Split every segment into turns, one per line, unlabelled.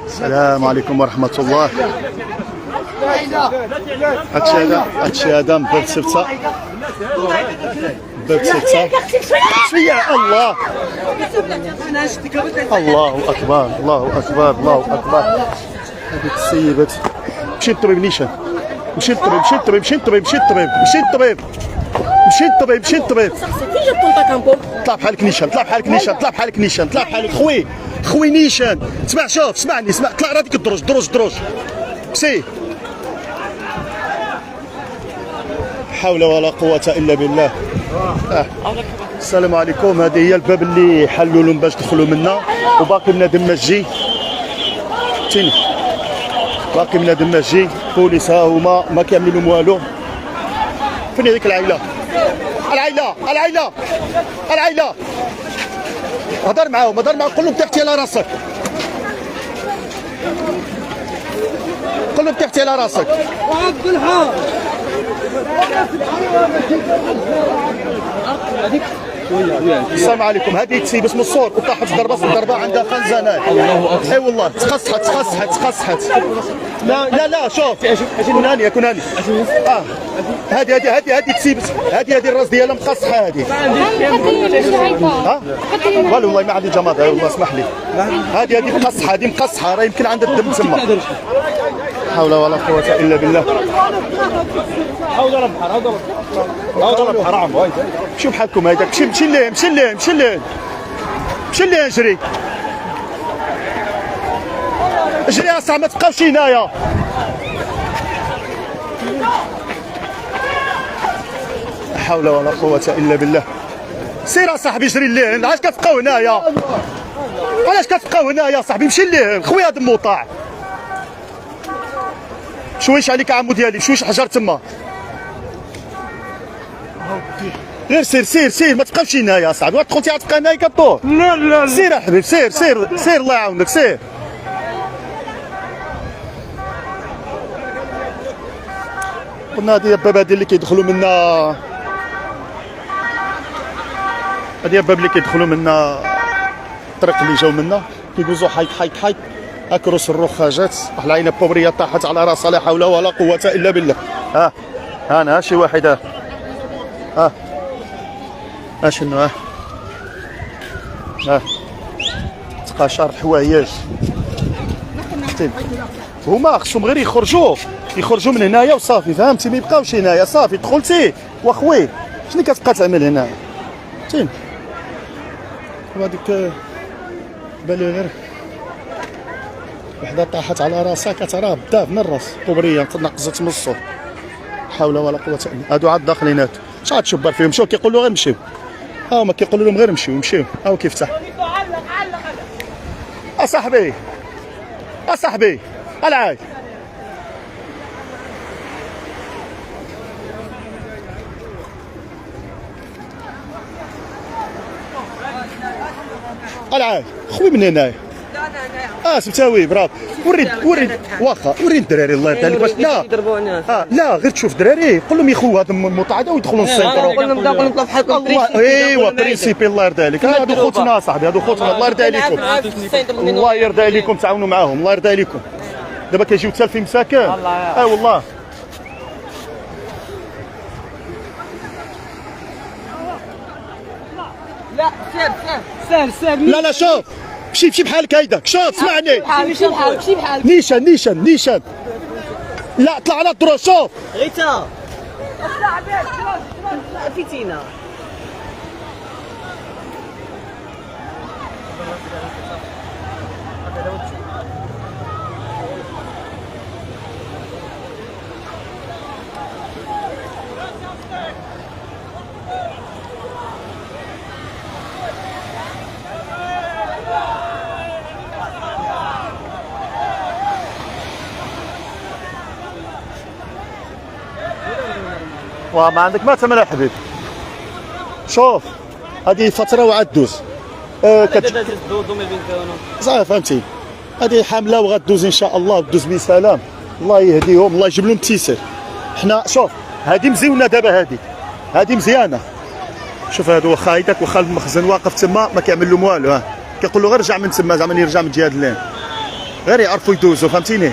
السلام عليكم ورحمة الله. هادشي هذا مباب سبتة، مباب سبتة شوية. الله الله أكبر الله أكبر الله أكبر. هذيك السيدة مشي للطبيب نيشان، مشي للطبيب مشي للطبيب مشي للطبيب مشي للطبيب مشي للطبيب مشي للطبيب مشي للطبيب. طلع بحالك نيشان، طلع بحالك نيشان، طلع بحالك نيشان، طلع بحالك خوي نيشان. اسمع شوف اسمعني اسمع، طلع راه ديك الدروج دروج سي. حول ولا قوة إلا بالله. السلام عليكم. هذه هي الباب اللي حلوا لهم باش دخلوا منا، وباقي بنادم ما جي. فهمتيني، باقي بنادم ما جي. بوليس ها هما ما كيعملوا لهم والو. فين هذيك العائلة؟ العائلة هضر معاهم قول لهم تحتي على راسك، قول لهم تحتي على راسك. السلام عليكم. هذه تسيب اسم الصور وطاحت ضربه عندها خنزانات. اي والله تخصحت. لا شوف كون هاني هذه تسيب، هذه الراس ديالها مقصحه. هذه والله ما عندي جماعه والله اسمح لي. هذه مقصحه راه يمكن عندها الدم تما. حول ولا قوة إلا بالله. هاو البحر عم شو بحالكم هيداك. مشي ليه اجري اصاحبي، ما تبقاوش هنايا. حول ولا قوة إلا بالله. سير اصاحبي اجري ليه، علاش كتبقاو هنايا صاحبي؟ مشي ليه خويا هذا موطاع. شويش عليك عمو ديالي، شويش حجر تما. غير سير ما تبقاوش هنايا اصاحبي. واش دخلتي غتبقى هنايا كطور؟ لا سير يا حبيبي سير الله يعاونك سير. قلنا هذه الباب هذه اللي كيدخلوا منا، هذه الباب اللي كيدخلوا منا الطريق اللي جاو منا، كيدوزوا حيط اكروس الرخاجات. واحد العينه بوبريه طاحت على راسها، لا حول ولا قوه الا بالله. انا شي واحد شنو تقاشر حوايج. هما خصهم غير يخرجوا من هنايا وصافي، فهمتي؟ ما يبقاوش هنايا صافي. دخلتي واخوي شنو كتبقى تعمل هنا؟ فهمتي؟ وهذيك بالي غير وحده طاحت على راسها كتراه بزاف من الراس، كبريه تنقزت من الصوت. حول ولا قوه الا بالله. هادو عاد داخلين هادو شحال تشبر فيهم، مشاو كيقولوا غير مشيو. هما كيقولوا لهم غير مشيو. هاو كيفتح. اصاحبي العاي خوي من هنايا. سبتاوي برافو. وريد واخا وريد الدراري الله يرضي عليك. باش لا غير تشوف دراري قول لهم يا خو هذا المتعدى ويدخلوا للسيطره. قول لهم بحالكم. ايوا برينسيبي الله يرضي عليك. هادو خوتنا صاحبي، هادو خوتنا الله يرضي عليكم. الله يرضي عليكم تعاونوا معاهم الله يرضي عليكم. دابا كيجيو حتى في مساكن. والله
لا سير
لا شوف مشي بحالك هيداك. شوف اسمعني
مشي بحالك
نيشان لا طلع على الدروج. شوف
غيتا فيتينا
وما عندك ما تعمل يا حبيبي. شوف هذه فتره وعاد دوز. صافي فهمتي، هذه حامله وغدوز ان شاء الله، دوز بسلام. الله يهديهم الله يجيب لهم التيسير. حنا شوف هذه مزيونه دابا، هذه مزيانه. شوف هادو واخا هيداك واخا المخزن واقف تما ما كيعمل لهم والو، كيقول له غير رجع من تما زعما يرجع من جهه اللين. غير يعرفوا يدوزوا فهمتيني.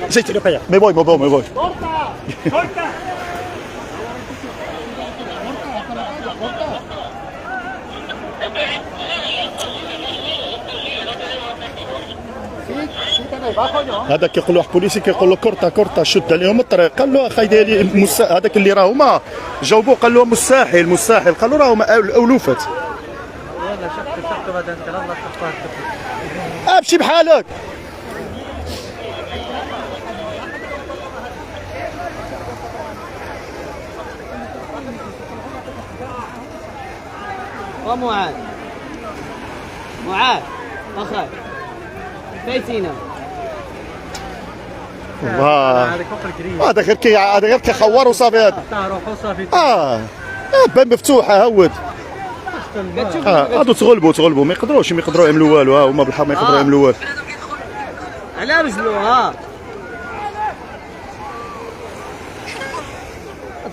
زيت مي بوي مي بوي مي بوي. هذا كيقول له واحد بوليسي كيقول له كورتا كورتا شد عليهم الطريق. قال له اخي ديالي هذاك اللي راه هما جاوبوه قال له مستحيل مستحيل. قال له راه هما الوفات.
يلا شفت هذا انت الله شفت.
امشي بحالك.
ومعاذ معاذ اخي بيتينا
هذا غير كيخور وصافي. هذا
روحو صافي
بان مفتوحه هود. هادو تغلبوا ما يقدروا يعملوا والو. ها هما بالحق ما يقدروا يعملوا والو
على رجلو. ها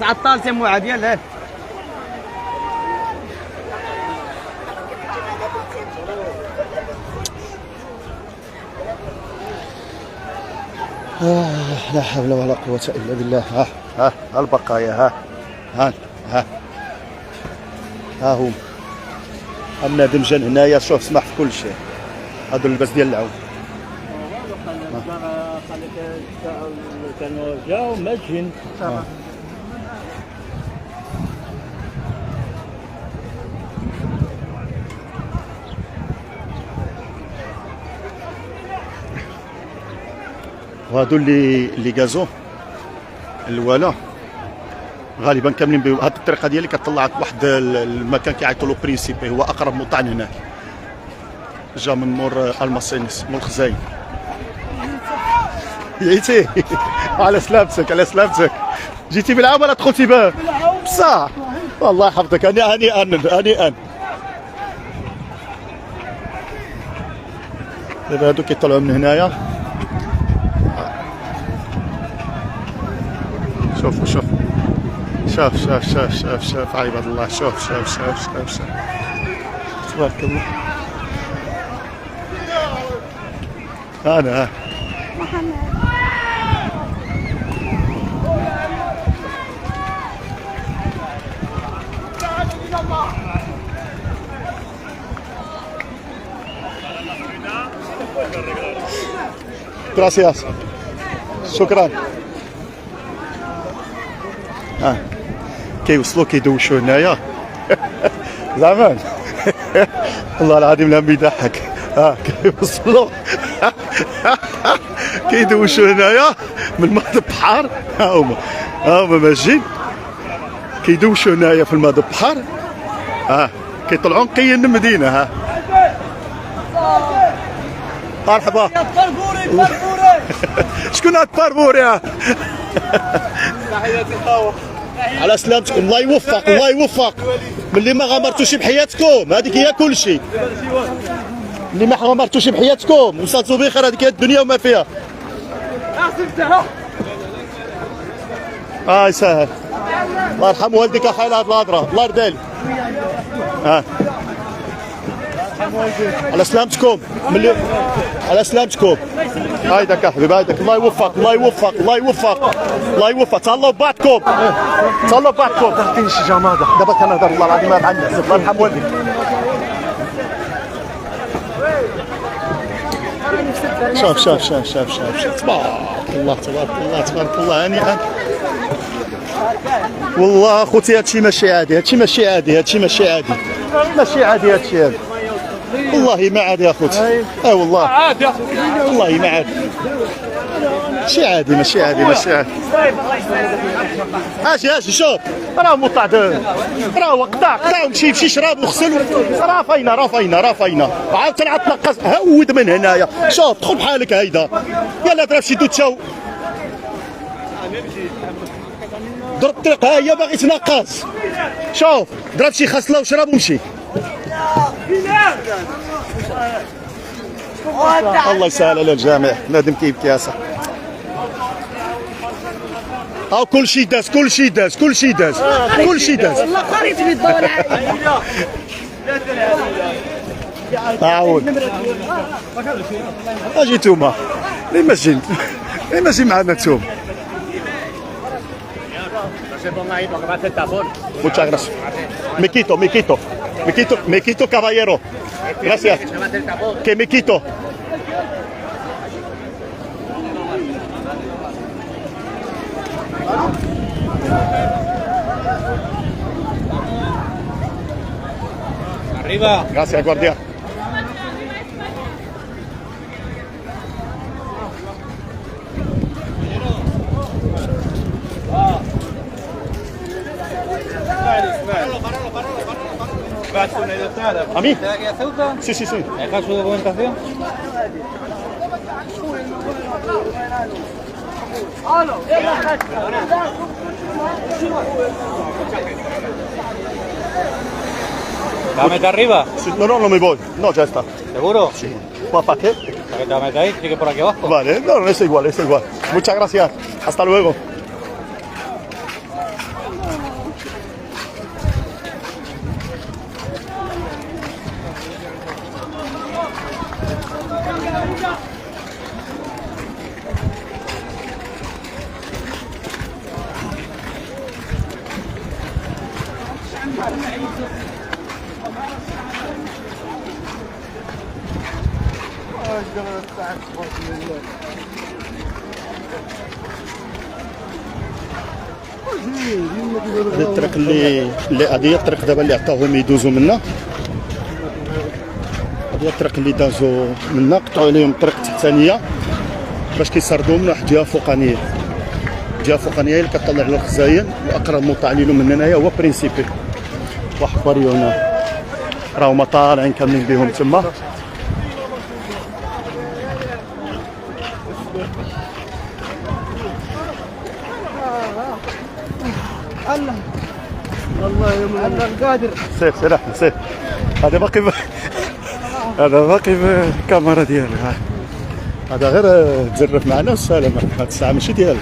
تعطلت يا معاذ. يلا
لا حول ولا قوة إلا بالله. ها البقايا. ها هم النادم جا هنايا. شوف سمح في كل شيء. هادو اللباس ديال العون.
كانوا جاو ماشيين.
وهادو اللي كازو الوالا غالبا كاملين بهم. هاد الطريقه ديالي كتطلعك بواحد المكان كيعيطوا له برينسيبي. هو اقرب مطعم هناك. جا من مور الماسينيس مور الخزاين. جيتي على سلامتك جيتي بالعام ولا دخلتي باب؟ بصح والله يحفظك. هنيئا دابا هادو كيطلعوا من هنايا. شوف عباد الله. شوف تبارك الله. أنا Gracias. شكرا. كيوصلوا كيدوشوا هنايا. زعما والله العظيم لا بيضحك. كيوصلوا كيدوشوا هنايا من ماء البحر. هما ماشيين كيدوشوا هنايا في الماء البحر. كيطلعوا نقيين المدينه. مرحبا. شكون هاد الباربوري؟
تحياتي الخاوة.
على سلامتكم. الله يوفق. ملي ما غامرتوش بحياتكم هذيك هي كل شيء. اللي ما غامرتوش بحياتكم وصلتوا بخير هذيك هي الدنيا وما فيها. يسهل. الله يرحم والديك اخي على هاد الهضره. الله يرضى عليك. على سلامتكم. على سلامتكم. هايدك حبيبي هايدك. الله يوفق. تهلاو ببعضكم.
تعطيني شي جماعة.
دابا كنهضر والله العظيم ما عندي حسب. الله يرحم والديك. شوف تبارك الله. هنيئا والله اخوتي. هادشي ماشي عادي. والله ما عادي يا اخوتي. والله
عادي.
والله ما عادي. ماشي عادي. اجي شوف راه مطع. راه قطع مشي شراب وغسل. راه فاينه. عاود تنعط تنقص. هود من هنايا. شوف دخل بحالك هيدا. يلا ضرب شي دوتشاو. ضرب الطريق. ها هي باغي تنقص. شوف ضرب شي خصله وشرب ومشي. الله يسهل على الجميع. نادم كيبكي يا صاحبي. كل شيء داز.
والله قريت في الدور.
عاود اجي نتوما ليه ماشي معنا نتوما. Muchas gracias. Me quito, caballero. Gracias. Que me quito.
Arriba.
Gracias, guardia. ¿A mí?
¿Está aquí a Ceuta?
Sí, sí, sí.
¿Dejar su documentación? ¿Te metes arriba?
Sí, no me voy. No, ya está.
¿Seguro?
Sí. ¿Para qué?
¿Para que te metáis? Sigue por aquí abajo.
Vale, no, es igual, es igual. Muchas gracias. Hasta luego. هذه الطريق اللي هذه هي الطريق دابا اللي عطاوهم يدوزوا منها. هذه هي الطريق اللي دازوا منها، قطعوا عليهم الطريق التحتانيه باش كيسردوا من واحد الجهه فوقانيه. الجهه الفوقانيه هي اللي كطلع على الخزاين، واقرب مطلع لهم من هنايا هو برينسيبي. واحد فريو هنا راهما طالعين كاملين بهم تما.
الله يا القادر.
سير احمد سير. هذا باقي بالكاميرا ديالك. هذا غير تزرف معنا والسلامة. هاد الساعة ماشي ديالك.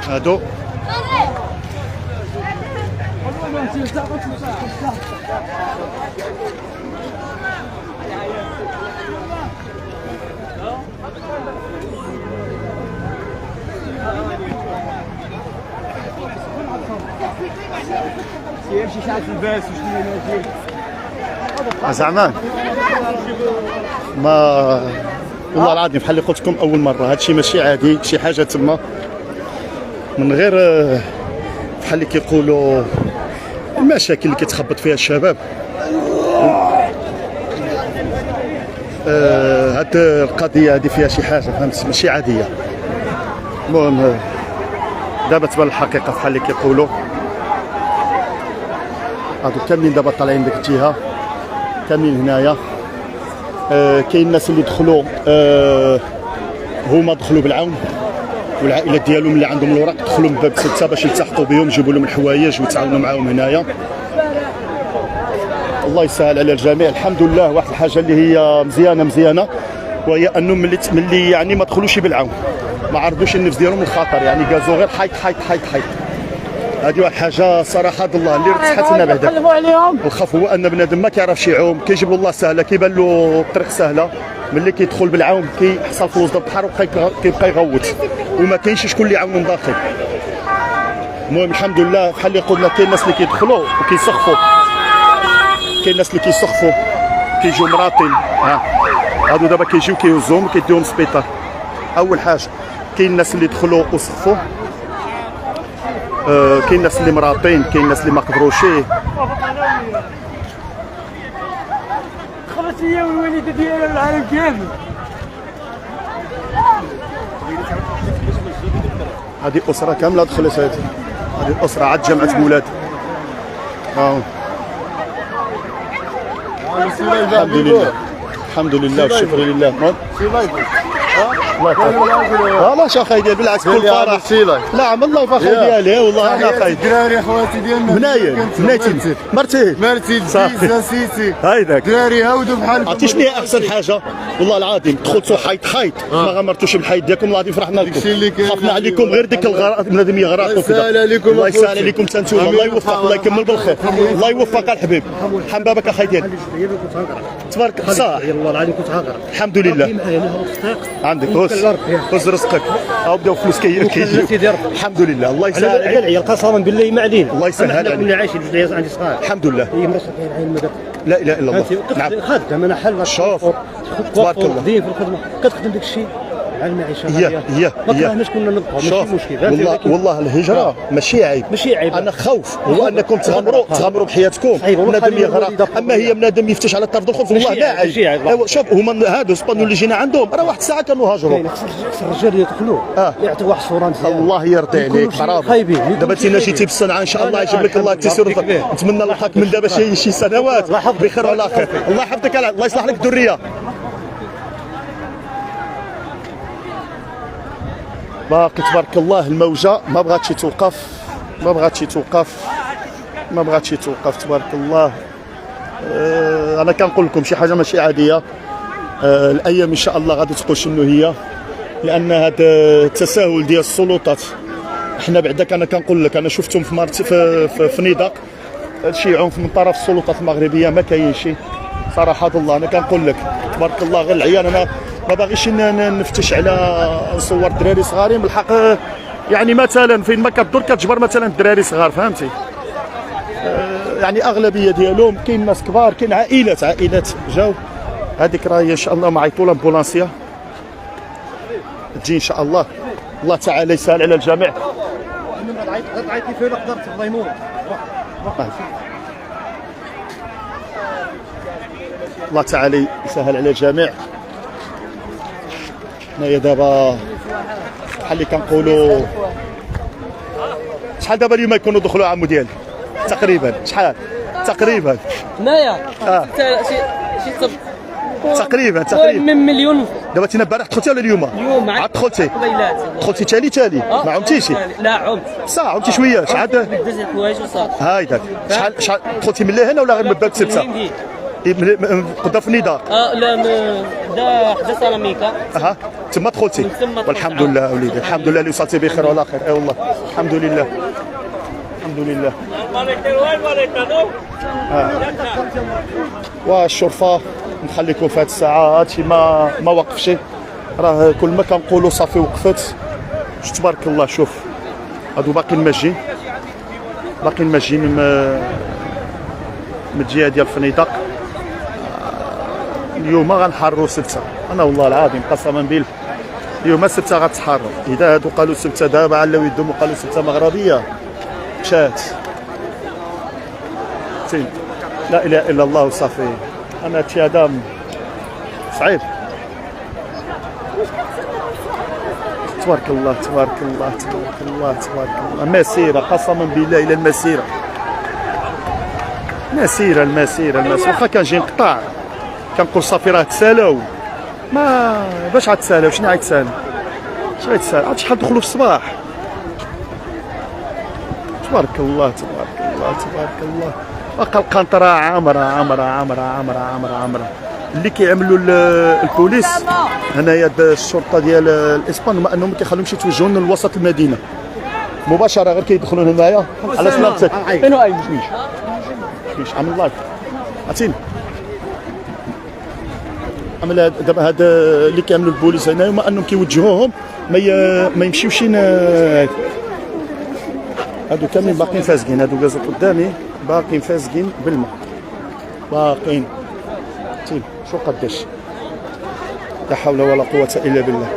هادو زعمان ما والله العظيم بحال اللي قلت لكم اول مره، هادشي ماشي عادي، شي حاجه تما من غير بحال اللي كيقولوا المشاكل اللي كيتخبط فيها الشباب. هاد القضيه هادي فيها شي حاجه فهمت ماشي عاديه. المهم دابا تبان الحقيقه بحال اللي كيقولوا. هادو كاملين دابا طالعين ديك الجهه، كاملين هنايا. كاين الناس اللي دخلوا هما دخلوا بالعون، والعائلات ديالهم اللي عندهم الوراق دخلوا من باب 6 باش يلتحقوا بهم، يجيبوا لهم الحوايج ويتعاونوا معاهم هنايا. الله يسهل على الجميع. الحمد لله. واحد الحاجه اللي هي مزيانه وهي انهم ملي يعني ما دخلوش بالعون، ما عرضوش النفس ديالهم للخطر، يعني قازوا غير حيط. هذه واحد الحاجه صراحه الله اللي ارتحت لنا بعدا. الخوف هو ان بنادم ما كيعرفش يعوم، كيجيب له الله سهله، كيبان له الطريق سهله، ملي كيدخل بالعوم كيحصل في وسط البحر وكيبقى يغوت، وما كاينش شكون اللي يعاون من داخل. المهم الحمد لله بحال اللي قلنا كاين الناس اللي كيدخلوا وكيسخفوا، كاين الناس اللي كيسخفوا كيجيو مراتين. هادو دابا كيجيو كيهزوهم وكيديوهم للسبيطار. اول حاجه كاين الناس اللي دخلوا وسخفوا، كاين الناس اللي مراتين، كاين الناس اللي ما قدروش.
خلص هي والوالده ديالها والعالم كامل.
هذه اسره كامله دخلت، هذه الاسره عاد جمعت بولاد. الحمد لله الحمد لله والشكر لله. الله يخليك. لا شا خايدي بالعكس كل فرح. لا عم الله يفخر ديالي والله انا خايد.
دراري خواتي ديالنا
منايا بناتي مرتي
سيسي
هايداك
دراري هاودوا بحالكم.
عرفتي شنو هي احسن حاجه؟ والله العظيم دخلتوا حيط ما غمرتوش بالحيط ديالكم، الله فرحنا لكم، خافنا عليكم غير ديك بنادم يغرقوا كذا. الله يسهل عليكم تنتوما، الله يوفق، الله يكمل بالخير، الله يوفق الحبيب. حبابك اخي ديالي تبارك صح
والله العظيم كنت هاغر.
الحمد لله عندك هز رزقك. او بداو فلوس كيجيو الحمد لله. الله يسهل عليك
العيال قسما بالله ما علينا.
الله يسهل عليك.
كنا عايشين عندي صغار
الحمد لله.
هي مرات العين ما
لا اله الا الله.
نعم خدام انا حل
شوف تبارك الله
في الخدمه كتخدم داك الشيء على المعيشه.
ما
كرهناش كنا نبقاو ماشي مشكل.
والله الهجره ماشي عيب، انا خوف هو انكم تغامروا بحياتكم. بنادم يغرق، اما هي بنادم يفتش على طرف الخوف والله ما عيب. ايوا شوف هما هادو اسبانيول اللي جينا عندهم راه واحد الساعه كانوا هاجروا.
خص الرجال يدخلوا يعطيو واحد الصوره مزيانه.
الله يرضي عليك برافو. دابا تينا شي بالصنعه ان شاء الله يجيب لك الله التيسير. نتمنى لك من دابا شي سنوات بخير وعلى خير. الله يحفظك الله يصلح لك الذريه. باقي تبارك الله الموجه ما بغاتش توقف تبارك الله. انا كنقول لكم شي حاجه ماشي عاديه. الايام ان شاء الله غادي تقول شنو هي، لان هذا التساهل ديال السلطات حنا بعداك انا كنقول لك انا شفتهم في نيدق شي عنف من طرف السلطات المغربيه ما كاين شي صراحه. الله انا كنقول لك تبارك الله غير العيال انا ما باغيش نفتش على نصور دراري صغارين بالحق. يعني مثلا فين ما كدور كتجبر مثلا الدراري صغار فهمتي. يعني اغلبيه ديالهم كاين ناس كبار، كاين عائلات جاو. هذيك راهي ان شاء الله معيطوا لامبولانسيه تجي ان شاء الله. الله تعالى يسهل على الجميع.
عيطي فين قدرت الله يموت.
الله تعالى يسهل على الجميع. هنايا دابا بحال اللي كنقولوا شحال دابا اليوم يكونوا دخلوا عمو ديالي تقريبا شحال تقريبا
هنايا شي
تقريبا
من مليون.
دابا تينا البارح دخلتي ولا اليوم؟ عاد دخلتي تالي ما عمتيش؟
لا عمت
صح عمتي شويه شحال
دوز الحوايج وصافي.
هايداك شحال دخلتي من هنا ولا غير من باب سبته؟ قدام في النداء.
لا دا حدا سيراميكا.
تما دخلتي والحمد لله وليدي الحمد لله اللي وصلتي بخير وعلى خير. اي والله الحمد لله والشرفه نخليكم في هذه الساعه. هادشي ما وقفش، راه كل ما كنقولوا صافي وقفت. تبارك الله شوف هادو باقيين ماشيين من الجهه ديال فنيدق. اليوم غنحرروا سبته، انا والله العظيم قسما بالله اليوم سبته غتحرر. اذا هادو قالوا سبته دابا علاو يدوم وقالوا سبته مغربيه مشات. لا اله الا الله وصافي. انا هادشي هذا صعيب. تبارك الله مسيره قسما بالله الى المسيره واخا كنجي نقطع كنقول صافي راه تسالاو. ما باش غتسالاو شنو غيتسال؟ عاد شحال دخلوا في الصباح. تبارك الله باقا القنطره عامره. اللي كيعملوا البوليس هنايا الشرطه ديال الاسبان ما انهم ما كيخليهمش يتوجهوا لوسط المدينه مباشره، غير كيدخلوا هنايا على سلامتك. فين هو مش عامل لايف عرفتيني. عمل دابا هذا اللي كيعملوا البوليس هنايا ما انهم كيوجهوهم ما يمشيوش. هادو كاملين باقيين فاسقين، هادو كازو قدامي باقيين فاسقين بالماء باقيين. شو قداش لا حول ولا قوه الا بالله.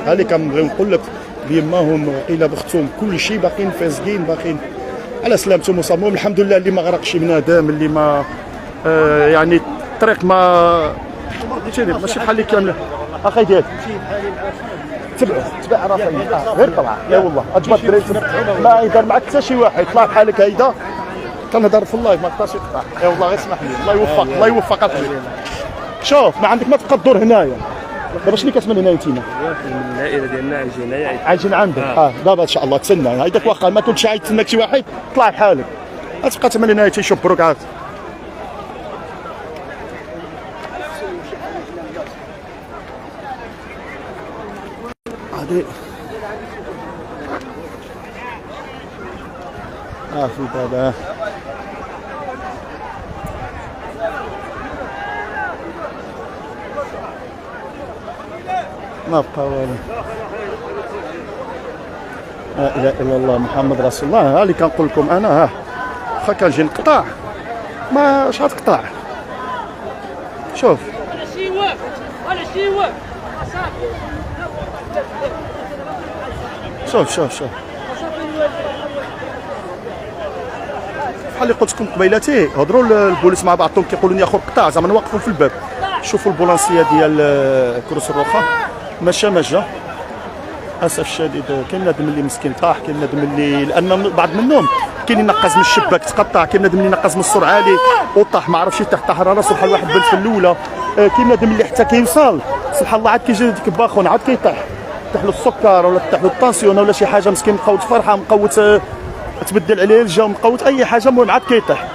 هاني كنبغي نقول لك بيماهم الى بختهم كل شيء باقيين فاسقين باقيين على سلامتهم وصامهم. الحمد لله اللي ما غرقش بنادم، اللي ما يعني الطريق ما ماشي بحال اللي كامله. اخي ديالك تبع راسك غير طلع يا والله اجبر الدراري ما يدار معك حتى شي واحد طلع بحالك هيدا كنهضر في اللايف ما تقدرش تقطع يا والله غير اسمح لي الله يوفق الله يوفق اخويا شوف ما عندك ما تبقى تدور هنايا دابا شنو كتمنى هنايا انتينا
من العائله ديالنا
عايشين عندك دابا ان شاء الله تسنى هيداك واخا ما كنتش عايز تسناك شي واحد طلع بحالك غتبقى تمنى هنايا تيشبروك عاد هادي في دابا ما بقى والو لا اله الا الله محمد رسول الله ها اللي كنقول لكم انا ها واخا كنجي نقطع ما اش غتقطع شوف شوف بحال اللي قلت لكم قبيلاتي هضروا البوليس مع بعضهم كيقولوا لي اخو قطع زعما نوقفوا في الباب شوفوا البولانسيه ديال كروس الروخه ماشا اسف الشديد كاين نادم اللي مسكين طاح كاين نادم اللي لان بعض منهم كاين اللي نقز من الشباك تقطع كاين نادم اللي نقز من السرعه عالي وطاح ما عرفش تحت راسو بحال واحد بنت في الاولى كاين نادم اللي حتى كيوصل سبحان الله عاد كيجي ديك باخون عاد كيطيح طيح له السكر ولا طيح له الطاسيون ولا شي حاجه مسكين مقوت فرحه مقوت تبدل عليه الجو مقوت اي حاجه المهم عاد كيطيح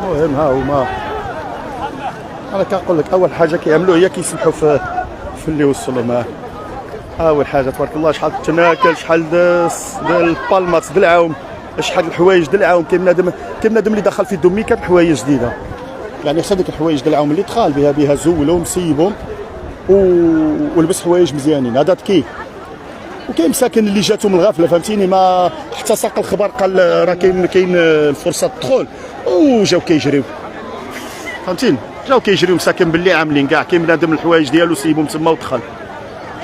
المهم ها هما انا كنقول لك اول حاجه كيعملوا هي كيسمحوا في اللي وصلوا معاه اول حاجه تبارك الله شحال التناكل شحال ديال البالمات د العوم شحال الحوايج د العوم كاين بنادم اللي دخل في دومي كانت حوايج جديده يعني حتى ديك الحوايج د العوم اللي دخل بها زولهم مسيبهم ولبس حوايج مزيانين هذا كي وكاين مساكن اللي جاتو من الغفله فهمتيني ما حتى ساق الخبر قال راه كاين فرصه الدخول وجاو كيجريو فهمتيني جاو كيجريو مساكن باللي عاملين كاع كاين بنادم الحوايج ديالو سيبهم تما ودخل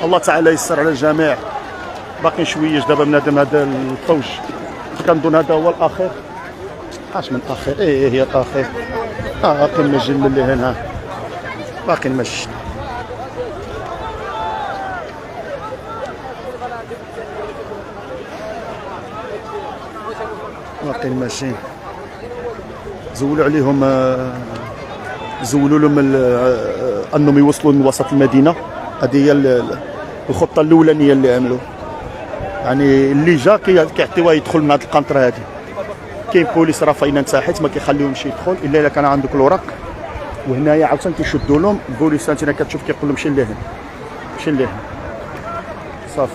الله تعالى يسر على الجميع باقي شويه دابا بنادم هذا الطوج كنظن هذا هو الاخير اش من اخر هي الاخير باقي المجل اللي هنا باقي المجل باقي الماشين زولوا عليهم زولوا لهم انهم يوصلوا من وسط المدينه هذه هي الخطه الاولانيه اللي عملوا يعني اللي جا كيعطيوه يدخل من هذه القنطره هذه كاين بوليس راه فاينه تحت ما كيخليهمش يدخل الا اذا كان عندك الورق وهنايا عاوتاني كيشدوا لهم البوليس انت كتشوف كيقول لهم مشي لهنا مشي لهنا صافي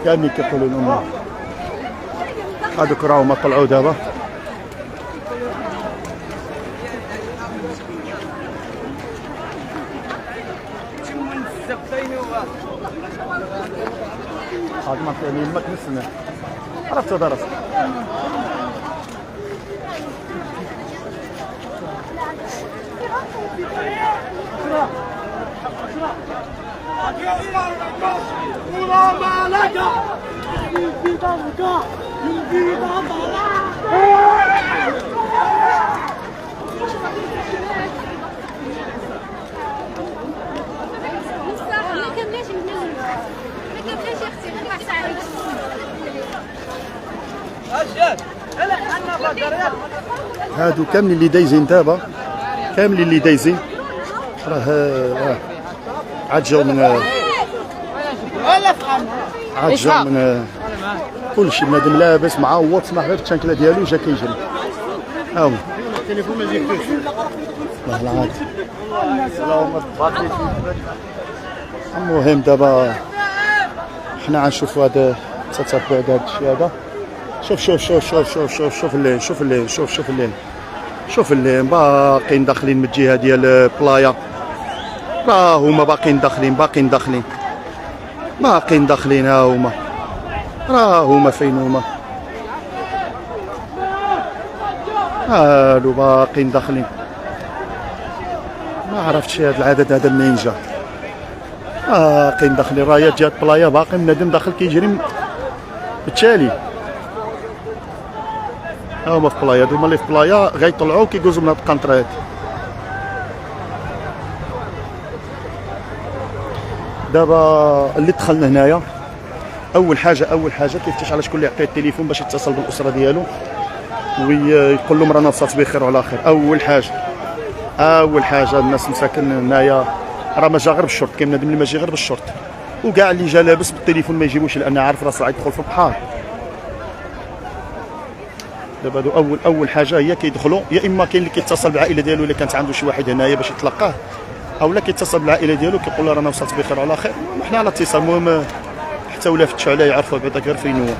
كامل كيقولوا لهم هذوك راهما طلعوا دابا هاد ما كاين يمك نسمع عرفت درس هادو كاملين اللي دايزين دابا كاملين اللي دايزين راه عاد جاو من كلشي بنادم لابس معوض سمح غير التشانكله ديالو جا كيجري ها هو التليفون ما جبتوش والله العظيم المهم دابا حنا غنشوفوا هذا التتبع هذا الشيء هذا شوف الليل باقيين داخلين من الجهه ديال بلايا راه هما باقيين داخلين ها هما راه هما فين هما هادو باقيين داخلين. ما عرفتش هذا العدد هذا منين جا. باقيين داخلين رايات جات بلايا، باقي بنادم داخل كيجري بالتالي. هما في بلايا، هما اللي في بلايا غيطلعوا كيدوزوا من هاد القنطرة هادي. دابا اللي دخلنا هنايا اول حاجه كيفتش على شكون اللي يعطيه التليفون باش يتصل بالاسره ديالو ويقول لهم رانا وصلت بخير وعلى خير. اول حاجه الناس مساكن هنايا راه ما جا غير بالشرط، كاين بنادم اللي ما جا غير بالشرط، وكاع اللي جا لابس بالتليفون ما يجيبوش لان عارف راسو غيدخل في البحر. دابا هادو اول حاجه هي كيدخلوا، يا اما كاين اللي كيتصل بالعائله ديالو الا كانت عنده شي واحد هنايا باش يتلقاه، او لا كيتصل بالعائله ديالو كيقول له رانا وصلت بخير وعلى خير. حنا على اتصال، المهم حتى ولا فتشوا عليه يعرفوا بعدا غير فين هو.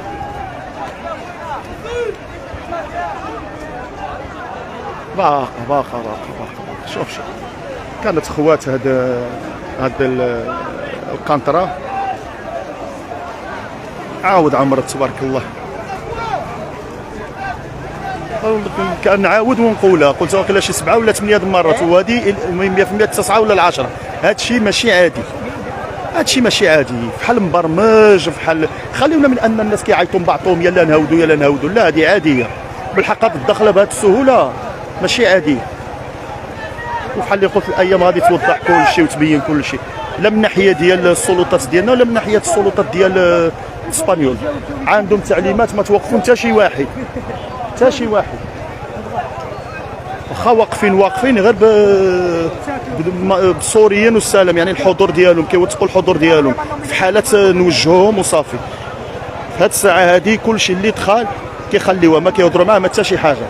باقا شوف كانت خوات هاد القنطره عاود عمرت تبارك الله. كنعاود ونقولها، قلت واقيلا شي 7 ولا 8 المرات، وهذه 100% 9 ولا 10. هادشي ماشي عادي، بحال مبرمج، بحال خليونا من ان الناس كيعيطوا بعضهم يلا نهودوا، لا هذه عاديه بالحق. هاد الدخله بهذه السهوله ماشي عاديه، وبحال اللي قلت الايام غادي توضح كل شيء وتبين كل شيء، لا من ناحيه ديال السلطات ديالنا ولا من ناحيه السلطات ديال اسبانيول. عندهم تعليمات ما توقفوا حتى شي واحد، واخا واقفين غير بالسوريين والسلام، يعني الحضور ديالهم كيوثقوا الحضور ديالهم في حاله نوجهوهم وصافي. في هاد الساعه هادي كلشي اللي دخل كيخليوه، ما كيهضروا معاه ما حتى شي حاجه،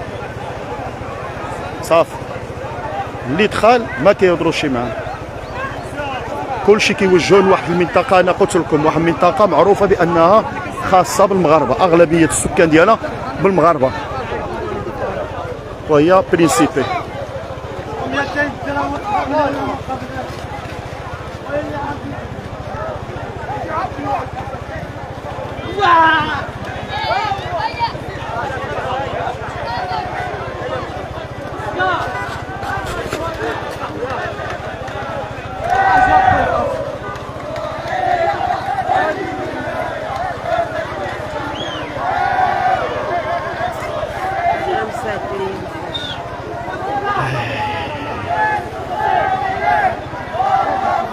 صافي. اللي دخل ما كيهضروش معاه، كلشي كيوجهوا لواحد المنطقه. انا قلت لكم واحد المنطقه معروفه بانها خاصه بالمغاربه، اغلبيه السكان ديالها بالمغاربه، وهي برينسيبي.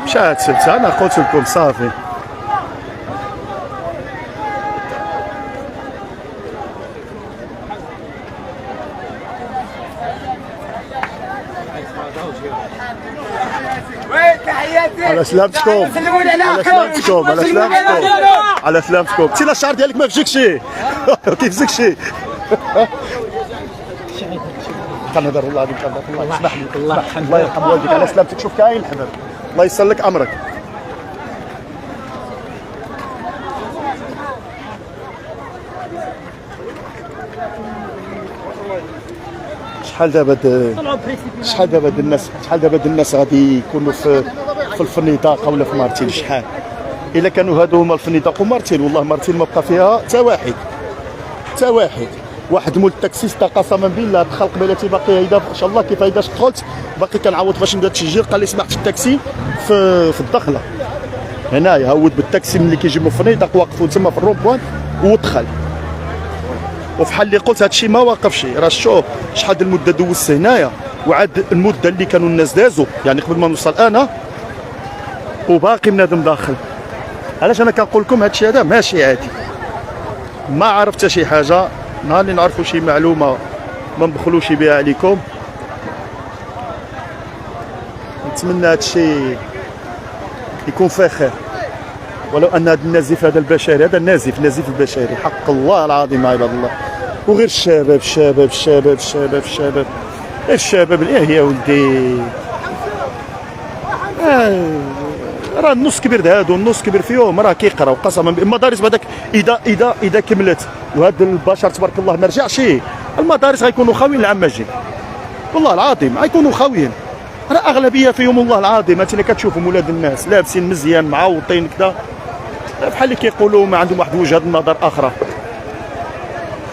مشات سلسة، انا قلت لكم صافي. على سلامتكم، على سلامتكم. انت الشعر ديالك ما فيكش شي كيفزك شي. كنهضر والله العظيم، كنهضر الله يسمح لي، الله يرحم والديك. على سلامتك. شوف كاين الحباب، الله يسر لك امرك. شحال دابا الناس غادي يكونوا في الفنيدق ولا في مارتين؟ شحال الا كانوا هادو هما الفنيدق ومارتين؟ والله مارتين ما بقى فيها حتى واحد. واحد مول التاكسيست قسما بالله دخل قبيلتي باقي هيدا ان شاء الله كيف هيداش دخلت باقي كنعوض باش نبدا التسجيل، قال لي سمعت في التاكسي في الدخله هنايا، هود بالتاكسي ملي كيجي من الفنيدق وقفوا تما في الرومبوان ودخل. وفحال اللي قلت هادشي ما واقفش، راه شوف شحال المده دوزت هنايا، وعاد المده اللي كانوا الناس دازوا يعني قبل ما نوصل انا، وباقي بنادم داخل. علاش انا كنقول لكم هادشي هذا ماشي عادي، ما عرفت حتى شي حاجه. نهار اللي نعرفوا شي معلومه ما نبخلوش بها عليكم. نتمنى هادشي يكون فيه خير، ولو ان هذا النزيف هذا البشري، هذا النزيف البشري حق الله العظيم عباد الله. وغير الشباب ايه يا ولدي، راه النص كبير هادو، النص كبير فيهم راه كيقراو قسما المدارس بعدك اذا كملت وهاد البشر تبارك الله ما رجعش، المدارس غيكونوا خاويين العماجين والله العظيم، غيكونوا خاويين. راه اغلبيه فيهم والله العظيم، انت اللي كتشوفهم ولاد الناس لابسين مزيان معوطين كذا، بحال اللي كيقولوا ما عندهم واحد وجهه نظر اخرى.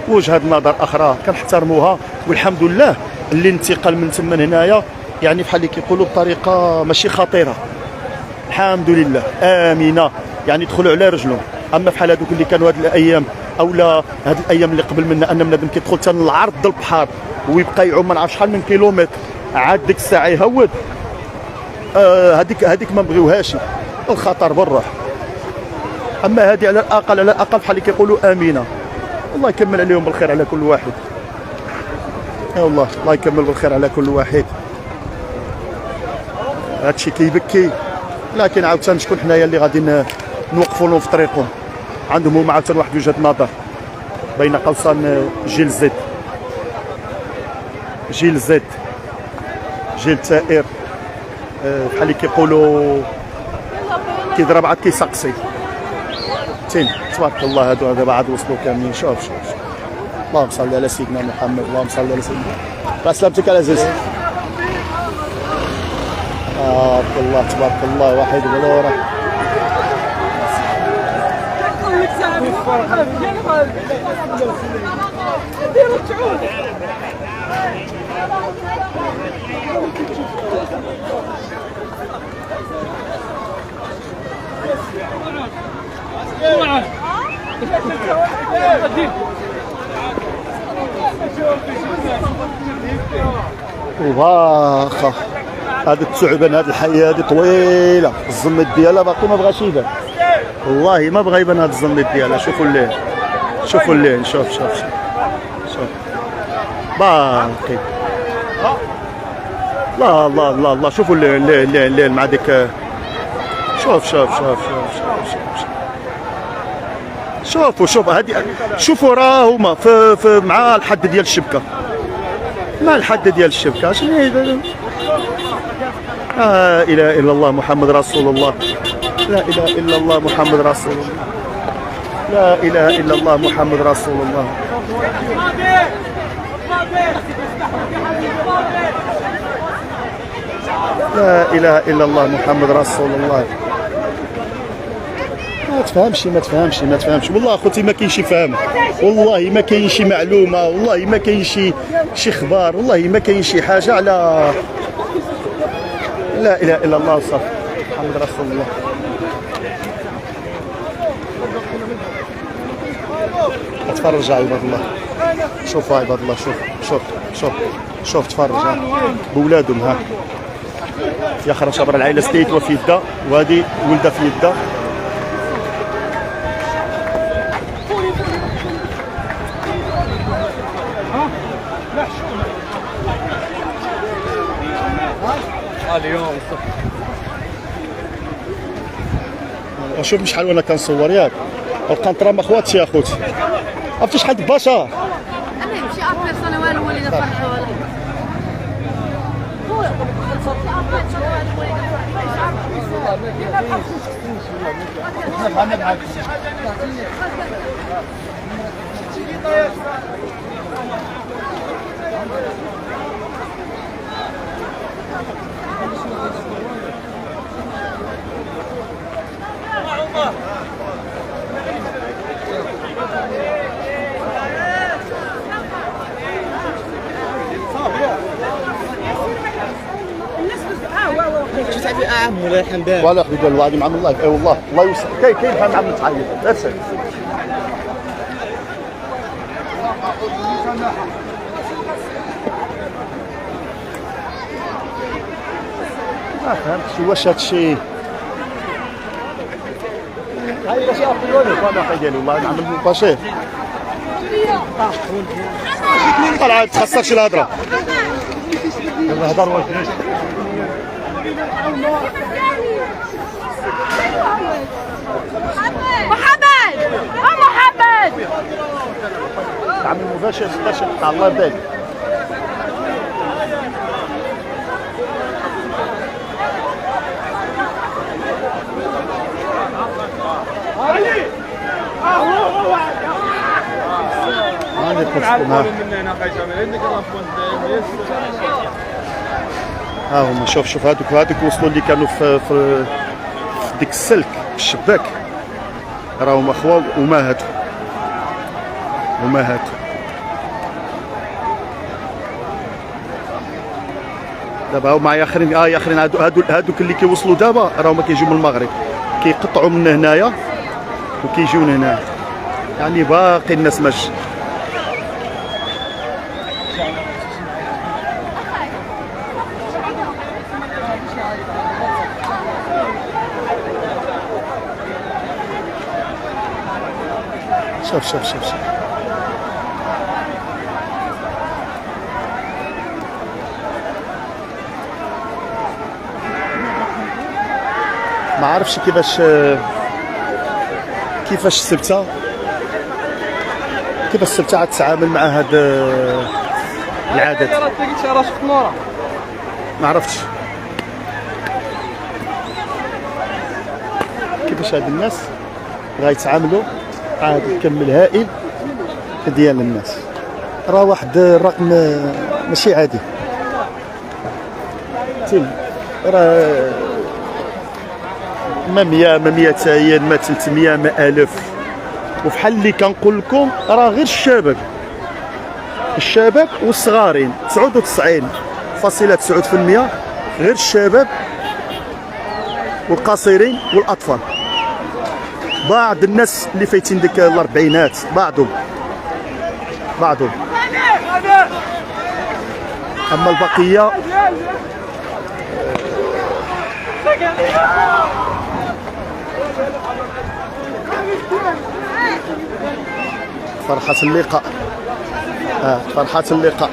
وجهه نظر اخرى كنحترموها، والحمد لله اللي انتقل من تما هنايا يعني بحال اللي كيقولوا بطريقه ماشي خطيره، الحمد لله امنه، يعني دخلوا على رجلهم. اما بحال هذوك اللي كانوا هذه الايام اولا هذه الايام اللي قبل منا ان بنادم كيدخل حتى للعرض ديال البحر ويبقى يعوم ما نعرف شحال من كيلومتر عاد ديك الساعه يهود، هذيك ما نبغيوهاش، الخطر بالروح. اما هذه على الاقل بحال اللي كيقولوا امنه. الله يكمل عليهم بالخير على كل واحد، يا الله الله يكمل بالخير على كل واحد. هادشي كيبكي، لكن عاوتاني شكون حنايا اللي غادي نوقفوا لهم في طريقهم؟ عندهم هما عاوتاني واحد وجهه نظر بين قوسين جيل زد، جيل زد، جيل تائر، بحال اللي كيقولوا كيضرب عاد كيسقسي. تين تبارك الله هادو دابا عاد وصلوا كاملين. شوف اللهم صل على سيدنا محمد، اللهم صل على سيدنا. سلامتك العزيز. تبارك الله تبارك الله، واحد بلوره. واخا هذا الثعبان، هذه الحيه هذه طويله، الزميت ديالها باقي ما بغاش يبان، والله ما بغا يبان هذا الزميت ديالها. شوفوا الليل، شوفوا الليل، شوف باقي. لا لا لا لا، شوفوا الليل مع ديك. شوف هذه، شوفوا راه هما في مع الحد ديال الشبكه، مع الحد ديال الشبكه. شنو هي؟ لا اله الا الله محمد رسول الله، لا اله الا الله محمد رسول الله، لا اله الا الله محمد رسول الله. لا اله الا الله محمد رسول الله. ما تفهمش والله اخوتي، ما كاينش فهم، والله ما كاين شي معلومه، والله ما كاين شي خبار، والله ما كاين شي حاجه على لا اله الا الله صافي محمد رسول الله. تفرج يا عباد الله، شوفوا عباد الله، شوف تفرج بولادهم. ها يا خرج شبر العائله ستيت وفي يده، وهذه ولده في يده.
اليوم
شوف شحال وانا كنصور ياك، القنطره ما خواتش يا خوتي، عرفتي شحال د البشر.
انا نمشي ابير سنه والو وليده فرحه ولا
ولا الحمدان
ولا حبيبي الله غادي مع الله. اي والله الله يوسع. كاين بحال عم نتعيط نفسك. ما فهمتش واش هادشي هاي باش يعطيوني وانا ديالي والله نعمل باشي طلع تخسرش الهضره الهضر واش
محمد
تعمل مباشر 16 تاع الله يبارك. ها هما شوف هذوك وصلوا اللي كانوا في ديك السلك في الشباك راهم اخوا وما هاتوا دابا هما ياخرين ياخرين هادوك اللي كيوصلوا دابا راهما كيجيو من المغرب كيقطعوا من هنايا وكيجيون هنا، يعني باقي الناس ماشي. شوف ما عرفش كيفاش السبته غتتعامل مع هاد العادات، ما عرفتش كيفاش هاد الناس غيتعاملوا مع هاد الكم الهائل ديال الناس. راه واحد الرقم ماشي عادي، راه ما 100 ما 200 ما 300 ما 1000. وفحال اللي كنقول لكم راه غير الشباب والصغارين 99.9% غير الشباب والقصيرين والاطفال. بعض الناس اللي فايتين ديك الاربعينات بعضهم اما البقيه فرحة اللقاء. فرحة اللقاء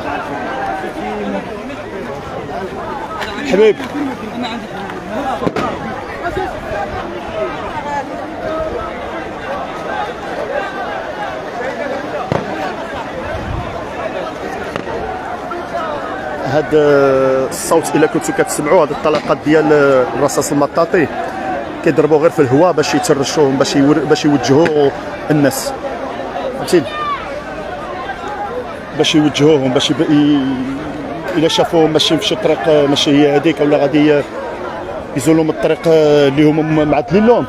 حبيب. هاد الصوت الا كنتو كتسمعوا هاد الطلقات ديال الرصاص المطاطي كيضربوا غير في الهواء باش يترشوهم باش يوجهوا الناس، فهمتيني، باش يوجهوهم باش الا شافوهم ماشيين في شي طريق ماشي هي هذيك ولا غادي يزولوا من الطريق اللي هما معدلين لهم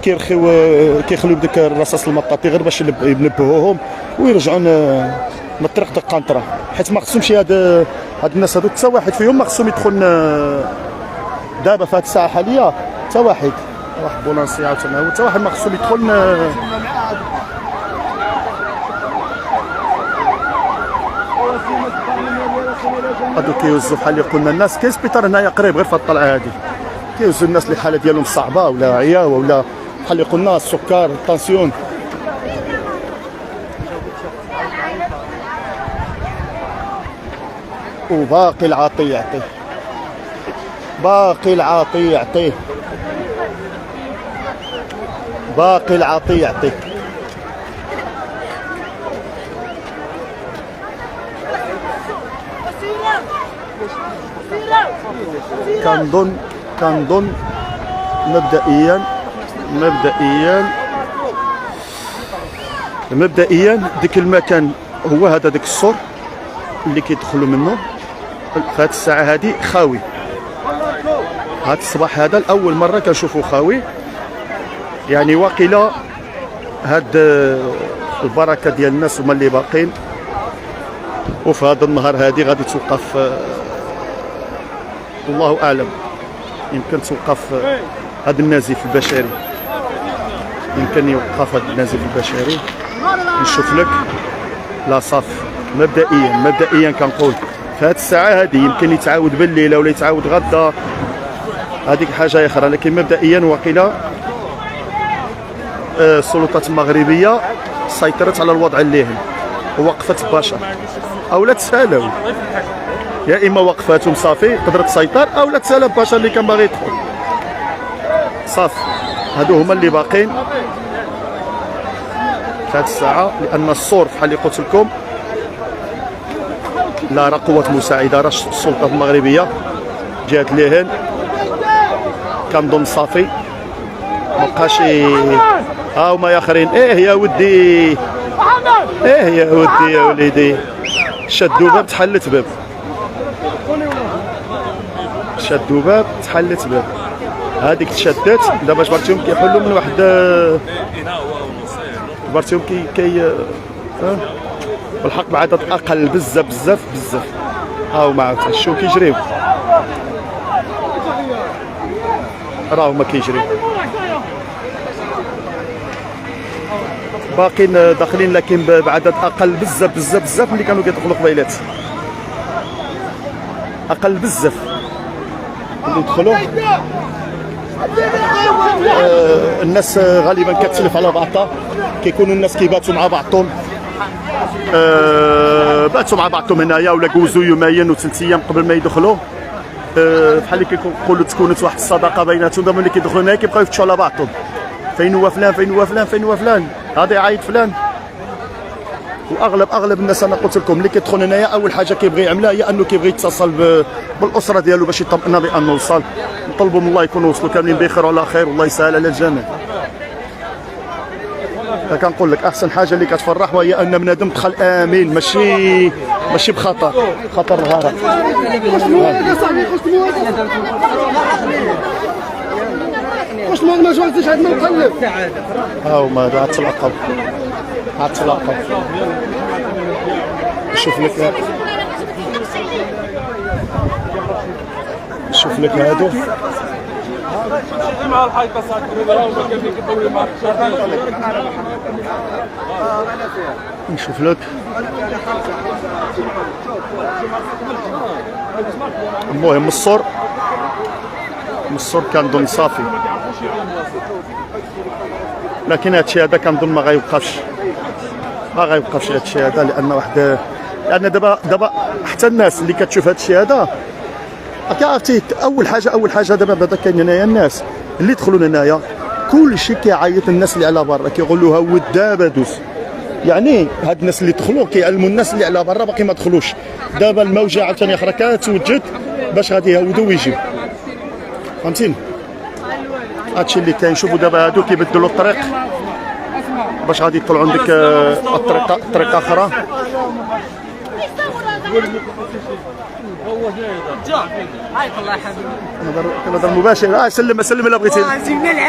كيخليو بديك الرصاص المطاطي غير باش ينبهوهم ويرجعوا من الطريق ديال القنطره، حيت ما خصهمش هاد الناس هادو حتى واحد فيهم ما خصهم يدخل دابا في هاد الساعه الحاليه حتى واحد واحد بولانسي عاوتاني حتى واحد ما خصهم يدخل هادو كيوزو بحال اللي قلنا الناس. كاين سبيطار هنايا قريب غير في الطلعه هادي كيوزو الناس اللي الحاله ديالهم صعبه ولا عياوه ولا بحال اللي قلنا السكر الطنسيون. وباقي العاطي يعطيه، باقي العاطي يعطيه، باقي العاطي يعطيه. كنظن مبدئيا ديك المكان هو هذا ديك السور اللي كيدخلوا منه في هذه الساعه هذه خاوي. هذا الصباح هذا الاول مره كنشوفو خاوي، يعني واقيلا هاد البركه ديال الناس هما اللي باقين. وفي هذا النهار هذه غادي توقف الله اعلم، يمكن توقف هذا النزيف البشري، يمكن يوقف هذا النزيف البشري. نشوف لك لا صاف مبدئيا كنقول في هذه الساعه هذه يمكن يتعاود بالليل ولا يتعاود غدا، هذيك حاجه اخرى. لكن مبدئيا وقيلا السلطات المغربيه سيطرت على الوضع الليهن ووقفت بشر او لا تسالاو، يا اما وقفاتهم صافي قدرت تسيطر او لا تسالى البشر اللي كان باغي يدخل صافي. هادو هما اللي باقين في هذه الساعه، لان الصور بحال اللي قلت لكم لا راه قوات مساعده، راه السلطات المغربيه جهه ليهن كنظن صافي مابقاش ها هما يا اخرين. يا ودي يا ودي يا وليدي، شدوا باب تحلت باب، شدوا باب تحلت باب. هذيك تشدات دابا جبرتيهم كيحلوا من واحد جبرتيهم كي والحق بعدد اقل بزاف. ها هما عاوتاني شوف كيجريو راهو ما كيجري. باقيين داخلين لكن بعدد اقل بزاف بزاف بزاف اللي كانوا كيدخلوا قبيلات، اقل بزاف اللي يدخلوا. الناس غالبا كتسلف على بعضها، كيكونوا الناس كيباتوا مع بعضهم، باتوا مع بعضهم هنايا ولا جوزوا يومين وثلاث ايام قبل ما يدخلوا. بحال اللي كيقولوا تكونت واحد الصداقه بيناتهم، دابا ملي كيدخلوا هنايا كيبقاو يفتشوا على بعضهم، فين هو فلان فين هو فلان فين هو فلان، هذا يعيط فلان. واغلب الناس انا قلت لكم اللي كيدخل هنايا اول حاجه كيبغي يعملها هي انه كيبغي يتصل بالاسره ديالو باش يطمئن بانه وصل. نطلبوا من الله يكونوا وصلوا كاملين بخير وعلى خير، والله يسهل على الجميع. كنقول لك احسن حاجه اللي كتفرح وهي ان بنادم دخل امين، ماشي بخطر، خطر الغرق.
واش ما جوزتش عندنا نقلب
ها هما عاد تلقاو، عاد تلقاو. شوف لك هادو
مع الحيطه
نشوف لك. المهم الصور كنظن صافي، لكن هادشي هذا كنظن ما غيوقفش هادشي هذا، لان دابا حتى الناس اللي كتشوف هادشي هذا عرفتي. اول حاجه دابا كاين هنايا الناس اللي يدخلوا هنايا كلشي كيعيط الناس اللي على برا، كيقولوا ها هو دابا دوز. يعني هاد الناس اللي دخلوا كيعلموا الناس اللي على برا باقي ما دخلوش. دابا الموجه عاوتاني اخرى كتوجد باش غادي يهودوا ويجيو، فهمتيني. هادشي اللي كاين. شوفوا دابا هادو كيبدلوا الطريق باش غادي يطلعوا عندك طريقه اخرى. كنهضر مباشر. سلم الا بغيتي.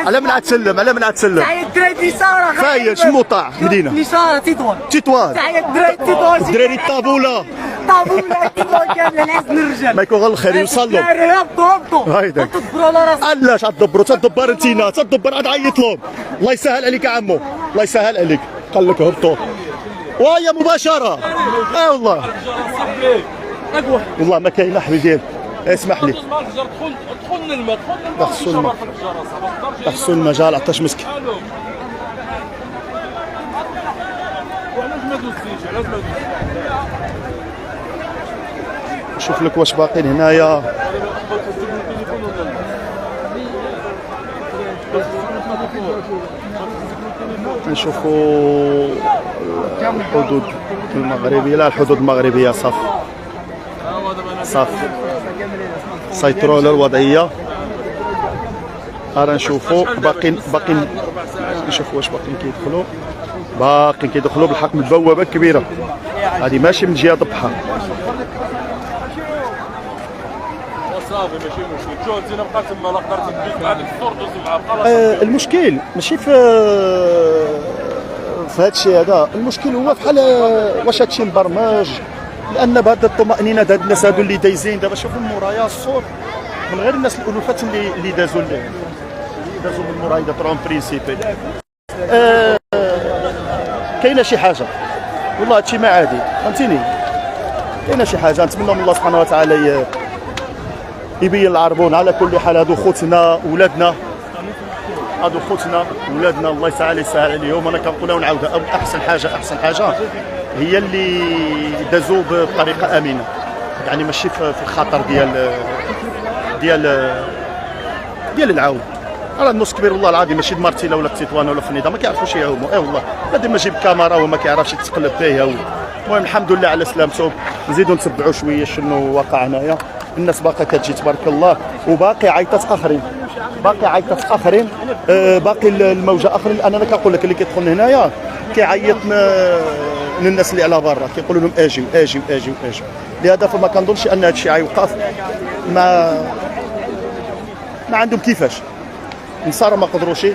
على من عاد تسلم
تعيط الدراري نسارة
فايش المطاع مدينه
نسارة
تطوان
تعيط الدراري
الدراري الطابوله
تيطوان كاملة العز من الرجال
ما يكون غير الخير يوصل لهم.
هبطوا
هايداك
تدبروا على راسك.
علاش غتدبروا؟ تدبر انتينا عاد عيط لهم. الله يسهل عليك يا عمو، الله يسهل عليك. قال لك هبطوا وهي مباشره. والله والله ما كاين حل ديال. اسمح لي
دخلنا الماء
تحسوا المجال عطاش مسك. نشوف لك واش باقيين هنايا. نشوفوا الحدود المغربيه. لا الحدود المغربيه صافي سيطروا على الوضعيه. نشوفوا باقين نشوفوا واش باقين كيدخلوا بالحق من البوابه الكبيره هذه، ماشي من جهه ضبحه.
صافي ماشي مشكل. شو انت بقى تما لا قدرت تدوز مع ديك الصور دوز معاه خلاص.
المشكل ماشي في هذا الشيء هذا، المشكل هو بحال واش هذا الشيء مبرمج، لان بهذا الطمانينه هاد الناس هادو اللي دايزين دابا. شوفوا من مورايا الصور من غير الناس الالوفات اللي دازوا من مورايا طرون برينسيبي. كاينه شي حاجه والله هادشي ما عادي، فهمتيني. كاينه شي حاجه نتمنى من الله سبحانه وتعالى يبين العربون. على كل حال هادو خوتنا ولادنا، الله يسهل عليهم. انا كنقولها ونعاودها، احسن حاجه هي اللي دازوا بطريقه امنه، يعني ماشي في الخطر ديال العون. راه النص كبير والله العظيم، ماشي دمارتيلا ولا تطوان ولا فنيده ما كيعرفوش يعوموا. والله بنادم ما جيب كاميرا وما كيعرفش يتقلب فيها. المهم الحمد لله على سلامتهم. نزيدوا نتبعوا شويه شنو واقع هنايا. الناس باقا كتجي تبارك الله، وباقي عيطات اخرين، باقي الموجه اخرين. انا كنقول لك اللي كيدخل هنايا كيعيط للناس اللي على برا، كيقولوا لهم اجيو. لهذا فما كنظنش ان هذا الشيء غيوقف. ما عندهم كيفاش. النصارى ما قدروش،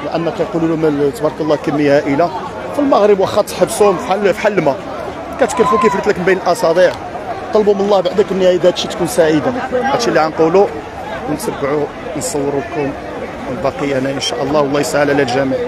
لان كيقولوا لهم تبارك الله كميه هائله. في المغرب واخا تحبسوهم بحال الماء كتكلفوا كيفلت لك من بين الاصابع. طلبوا من الله بعدك النهايه هذا الشيء تكون سعيده. هادشي اللي غنقولوا ونتبعوا نصوروا لكم البقيه انا ان شاء الله، والله يسهل على الجميع.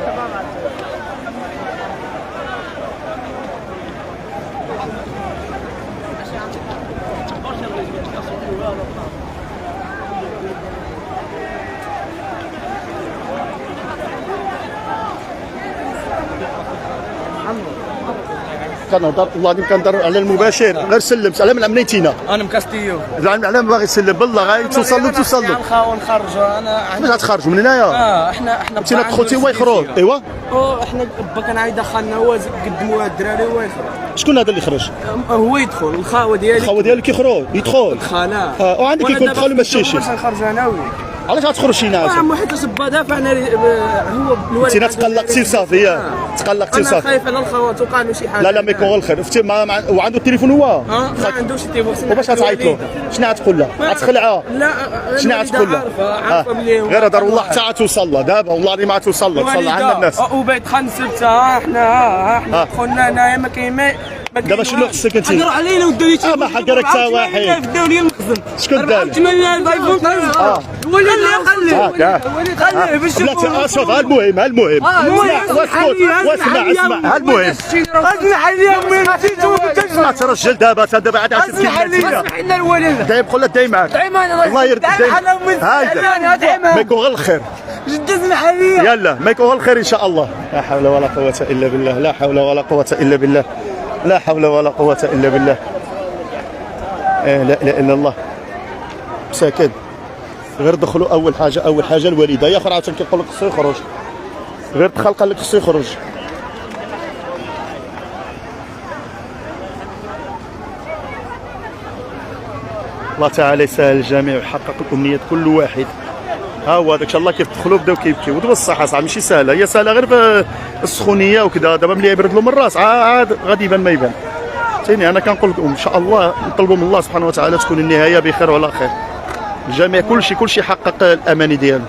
كنهضر والله كنهضر على المباشر، غير سلم سلام على منيتينا.
انا مكاستيو
زعما على باغي تسلم بالله غادي توصل له توصل له.
نخرجوا انا
علاش غتخرجوا من هنايا؟
احنا
انت خوتي هو يخرج. ايوا
احنا با كان عايد دخلنا هو قدموها الدراري هو يخرج.
شكون هذا اللي خرج؟
هو يدخل الخاوه ديالي.
الخاوه ديالك يخرج يدخل.
الخاله
وعندك يكون دخل ما مشيش.
باش نخرج انا وي.
علاش غتخرج شي ناس؟
عمو حيت صبا دافعنا هو الوالد.
انت تقلقتي وصافي ياك تقلقتي
انا
وصافي.
خايف على الخوات وقع له شي حاجه.
لا ما يكون الخير فتي وعنده التليفون هو.
ما عندوش التليفون.
وباش غتعيط له؟ شنو غتقول له؟ غتخلعها؟
لا
شنو غتقول له؟
عارفه بلي
غير هضر والله حتى غتوصل له دابا والله ما توصل له توصل عندنا الناس.
وبيت خنسبته احنا دخلنا هنايا ما كاين ما
دابا شنو خصك انت؟
حقر علينا وداري شي
ما حقرك حتى واحد.
في الدوري المخزن
شكون دار؟
8000 ايفون. ولي خليه باش
لا شوف المهم اسمع المهم
اسمح لي امي
ما ترجل دابا عاد
اسمح لنا الولد
دايم قول له دايم معاك الله يرد هايدا ما يكون غير الخير.
جد اسمح لي
يلا ما يكون غير الخير ان شاء الله. لا حول ولا قوة الا بالله، لا حول ولا قوة الا بالله، لا حول ولا قوة الا بالله. لا اله الا الله. مساكن غير دخلوا اول حاجه الوالده يا اخر عاوتاني كيقول لك خصو يخرج، غير دخل قال لك خصو يخرج. الله تعالى يسهل الجميع ويحقق الامنيات كل واحد. ها هو هذاك الله كيف دخلوا بداو كيبكيو ودابا الصحه صعب ماشي سهله، هي سهله غير في السخونيه وكذا، دابا ملي يبرد له من الراس عاد غادي يبان ما يبان. ثاني انا كنقول لكم ان شاء الله نطلبوا من الله سبحانه وتعالى تكون النهايه بخير وعلى خير. الجميع كلشي يحقق الاماني ديالو.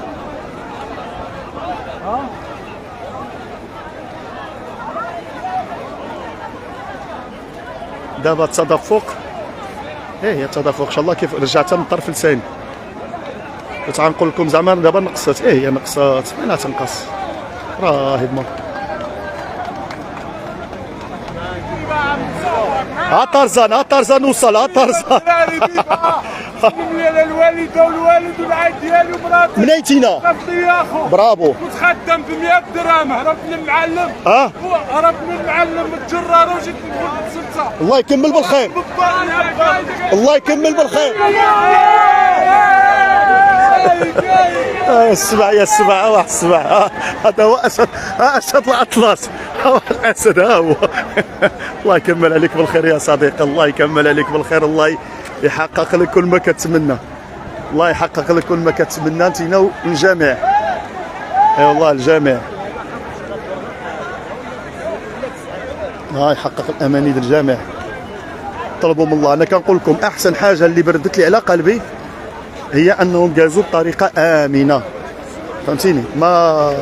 دابا التدفق هي التدفق ان شاء الله كيف رجعتها من طرف لساني. وتنقول لكم زعما دابا نقصت هي نقصت ما تنقص راه هضمه. ها طرزان وصل طرزان.
الوالده والوالد والعائل ديالي ومراتي
منيتينا برافو.
كنت خدام ب 100 درهم هربت من المعلم. هربت من المعلم الجرار وجيت للسلطه.
الله يكمل بالخير. الله يكمل بالخير. السبع يا السبع واحد السبع هذا هو اسد الاطلس هو الاسد ها هو. الله يكمل عليك بالخير يا صديقي، الله يكمل عليك بالخير، الله يحقق لك كل ما كتمنى، الله يحقق لك كل ما كتمنى انتينا والجميع. اي والله الجميع الله يحقق الاماني ديال الجميع. طلبوا من الله. انا كنقول لكم احسن حاجه اللي بردت لي على قلبي هي انهم جازوا بطريقه امنه، فهمتيني، ما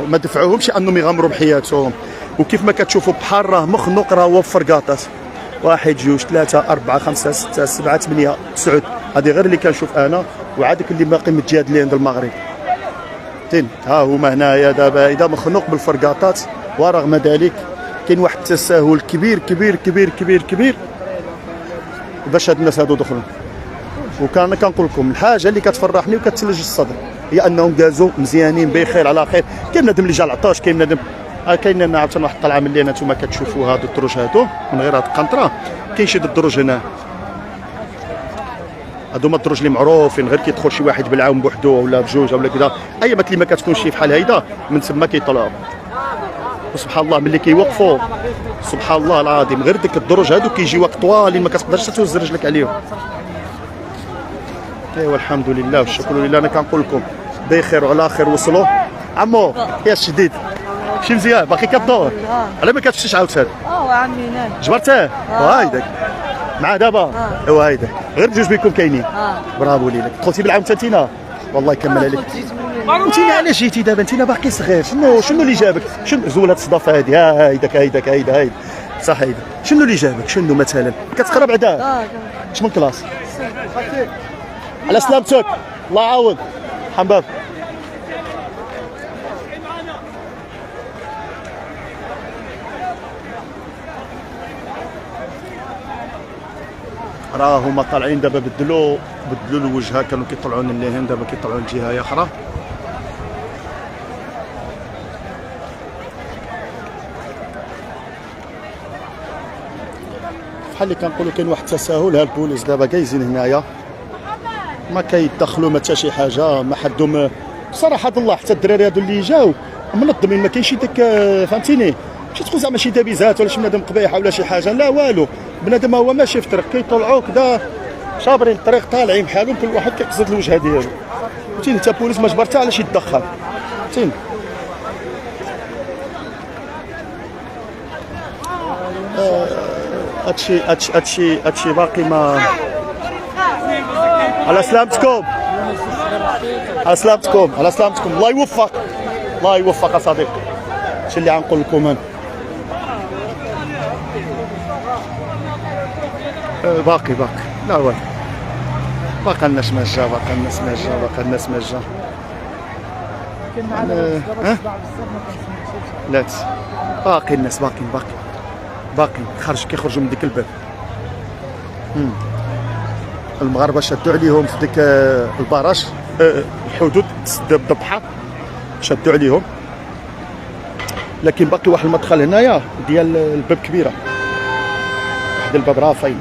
دفعوهمش انهم يغامروا بحياتهم. وكيف ما كتشوفوا بحال راه مخنوق راه هو في فرقاطات 1 2 3 4 5 6 7 8 9 هذه غير اللي كنشوف انا، وعادك اللي باقي متجهد اللي عند المغرب. فهمتيني، ها هما هنايا دابا اذا مخنوق بالفرقاطات، ورغم ذلك كاين واحد التساهل كبير كبير كبير كبير كبير باش هاد الناس هادو دخلوا. وكان كنقول لكم الحاجه اللي كتفرحني وكتثلج الصدر هي انهم جازوا مزيانين بخير على خير. كاين بنادم اللي جا العطاش، كاين بنادم كاين عاوتاني واحد الطلعه ملي نتوما كتشوفوا هادو الدروج هادو من غير هاد القنطره، كاين شي الدروج هنا هادو هما الدروج اللي معروفين، غير كيدخل شي واحد بالعام بوحدو ولا بجوج ولا كذا، اي مات اللي ما كتكونش شي بحال هيدا من تما كيطلعوا. وسبحان الله ملي كيوقفوا سبحان الله العظيم غير ديك الدروج هادو كيجي وقت طوال ما كتقدرش توز رجلك عليهم. ايوا الحمد لله والشكر لله. انا كنقول لكم بخير وعلى خير وصلوا. عمو يا الشديد شي مزيان باقي كدور على ما كتمشيش عاوتاني.
عمي ناي
جبرتيه هايداك مع دابا ايوا هايداك غير بجوج بكم كاينين. برافو ليك. دخلتي بالعام تانتينا والله يكمل عليك. انتينا علاش جيتي دابا؟ انتينا باقي صغير، شنو اللي جابك؟ شنو زولات الصدفه هادي؟ هايداك هيدا صح هيدا شنو اللي جابك؟ شنو مثلا؟ كتقرا بعدا؟ اش من كلاس؟ على سلامتك الله يعاود حباب. راه هما طالعين دابا بدلوا الوجهه، كانوا كيطلعون اللهن دابا كيطلعون جهه اخرى. بحال اللي كنقولوا كاين واحد التساهل، ها البوليس دابا جايزين هنايا ما كيدخلوا ما حتى شي حاجه، ما حدهم بصراحه الله. حتى الدراري هادو اللي جاو منظمين، ما كاينش داك فهمتيني، ماشي تقول زعما شي دابيزات ولا شي بنادم قبيحه ولا شي حاجه، لا والو. بنادم هو ماشي في الطريق كيطلعوا كدا شابرين الطريق طالعين بحالهم، كل واحد كيقصد الوجهه ديالو فهمتيني. حتى البوليس ما جبر حتى على شي يتدخل فهمتيني. هادشي باقي ما. على سلامتكم على سلامتكم على سلامتكم، الله يوفق الله يوفق يا صديقي. هادشي اللي غنقول لكم انا. باقي لا والو، باقي الناس ما جا، باقي الناس ما جا، باقي الناس ما جا. لا باقي الناس باقي كيخرجوا من ديك الباب. المغاربه شادوا عليهم في ديك البراج، الحدود تسد بالبحر شادوا عليهم، لكن باقي واحد المدخل هنايا ديال الباب كبيره، واحد الباب رافعين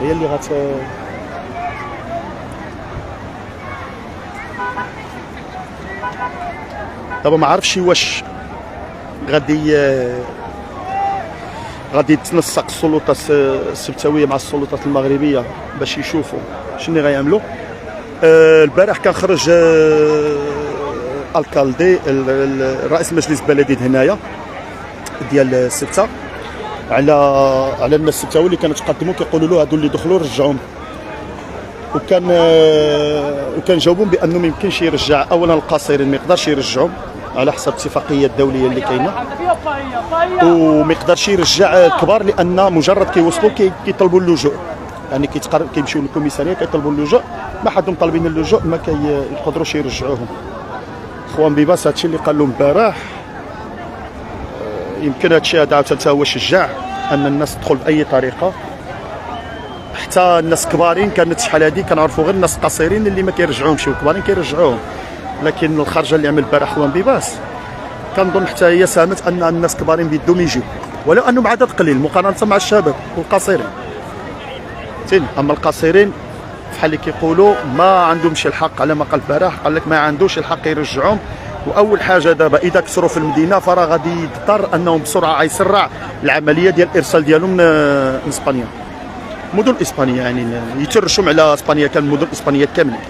هي اللي دابا ما عرفتش واش غادي يتنسق السلطات السبتاويه مع السلطات المغربيه باش يشوفوا شنو غيعملوا. البارح كان خرج الكالدي رئيس المجلس البلدي هنايا ديال السبته على الناس السبتاوي اللي كانوا تقدموا كيقولوا له هادو اللي دخلوا رجعوهم، وكان جاوبهم بانه ما يمكنش يرجع. اولا القصيرين ما يقدرش يرجعهم على حسب الاتفاقيه الدوليه اللي كاينه، وما يقدرش يرجع الكبار لان مجرد كيوصلوا كيطلبوا اللجوء، يعني كيمشيو للكوميساريه كيطلبوا اللجوء، ما حدهم طالبين اللجوء ما كيقدروش يرجعوهم. خوان بيباس هادشي اللي قال لهم البارح، يمكن هادشي هذا حتى هو شجع ان الناس تدخل باي طريقه، حتى الناس كبارين كانت شحال هادي كنعرفوا غير الناس القصيرين اللي ما كيرجعوهمش، والكبارين كيرجعوهم. لكن الخرجه اللي عمل البارح خوان بيباس كنظن حتى هي ساهمت ان الناس كبارين بيدهم يجيو، ولو انهم عدد قليل مقارنه مع الشباب والقصيرين فهمتيني. اما القصيرين بحال اللي كيقولوا ما عندهمش الحق، على ما قال البارح قال لك ما عندوش الحق يرجعوهم. واول حاجه دابا اذا كسروا في المدينه فراه غادي يضطر انهم بسرعه يسرع العمليه ديال الارسال ديالهم لاسبانيا، مدن اسبانيا، يعني يترشم على اسبانيا كامل، مدن اسبانيا كاملين.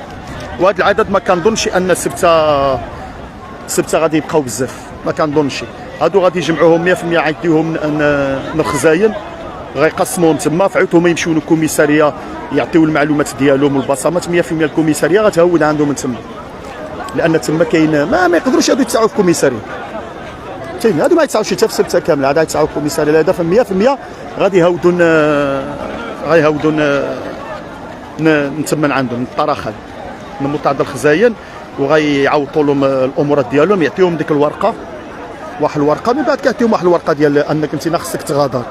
وهذا العدد ما كنظنش ان السبته غادي يبقاو بزاف، ما كنظنش. هادو غادي يجمعوهم 100% يعديوهم الخزاين، غيقسموهم تما فعاود هما يمشيو للكوميساريه يعطيو المعلومات ديالهم والبصمات. 100% الكوميساريه غتهود عندهم من تما، لان تما كاين ما يقدروش هادو يتسعوا في الكوميساريه فهمتيني. هادو ما يتسعوش حتى في السبته كامله، عاد يتسعوا في الكوميساريه. هذا 100% غادي يهودون من تما عندهم من الطرخان من متعدد الخزاين، وغيعوضوا لهم الامورات ديالهم، يعطيهم ديك الورقه، واحد الورقه من بعد كيعطيهم واحد الورقه ديال انك انت خصك تغادر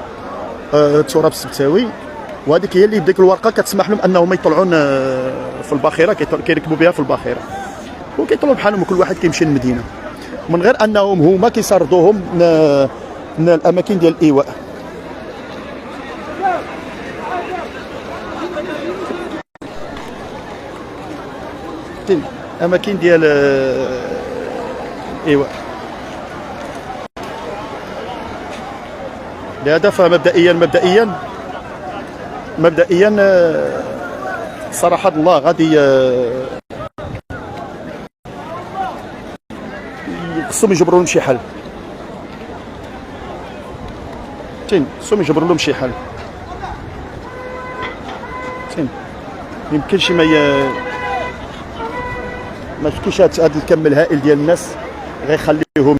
التراب السبتاوي، وهذيك هي اللي بديك الورقه كتسمح لهم انهم يطلعون في الباخره، كيركبوا بها في الباخره وكيطلعوا بحالهم، كل واحد كيمشي للمدينه من غير انهم هما كيسردوهم من الاماكن ديال الايواء. اماكن ديال ايواء. لهذا فمبدئيا صراحه الله غادي خصهم يجبروا لهم شي حل خصهم يجبروا لهم شي حل يمكنش ما تكونش هذا الكم الهائل ديال الناس غيخليهم